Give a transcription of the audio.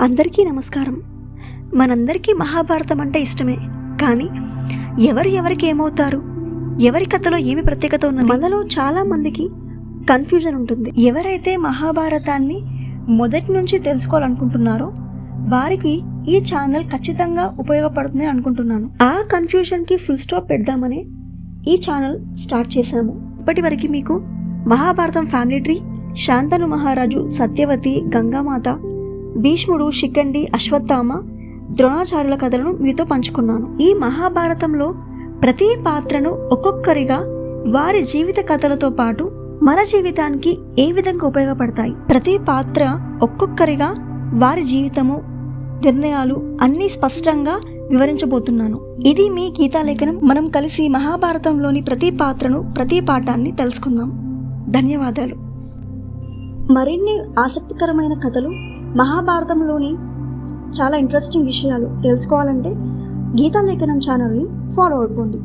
అందరికీ నమస్కారం. మనందరికీ మహాభారతం అంటే ఇష్టమే. కానీ ఎవరికి ఏమవుతారు, ఎవరి కథలో ఏమి ప్రత్యేకత ఉన్నది, మనలో చాలా మందికి కన్ఫ్యూజన్ ఉంటుంది. ఎవరైతే మహాభారతాన్ని మొదటి నుంచి తెలుసుకోవాలనుకుంటున్నారో వారికి ఈ ఛానల్ ఖచ్చితంగా ఉపయోగపడుతుంది అనుకుంటున్నాను. ఆ కన్ఫ్యూజన్కి ఫుల్ స్టాప్ పెడదామని ఈ ఛానల్ స్టార్ట్ చేశాము. ఇప్పటి వరకు మీకు మహాభారతం ఫ్యామిలీ ట్రీ, శాంతను మహారాజు, సత్యవతి, గంగామాత, భీష్ముడు, శిఖండి, అశ్వత్థామ, ద్రోణాచార్యుల కథలను మీతో పంచుకున్నాను. ఈ మహాభారతంలో ప్రతి పాత్రను ఒక్కొక్కరిగా వారి జీవిత కథలతో పాటు మన జీవితానికి ఏ విధంగా ఉపయోగపడతాయి, ప్రతి పాత్ర ఒక్కొక్కరిగా వారి జీవితము, నిర్ణయాలు అన్నీ స్పష్టంగా వివరించబోతున్నాను. ఇది మీ గీతాలేఖనం. మనం కలిసి మహాభారతంలోని ప్రతి పాత్రను, ప్రతి పాఠాన్ని తెలుసుకుందాం. ధన్యవాదాలు. మరిన్ని ఆసక్తికరమైన కథలు, మహాభారతంలోని చాలా ఇంట్రెస్టింగ్ విషయాలు తెలుసుకోవాలంటే గీతాలేఖనం ఛానల్ని ఫాలో అయిపోండి.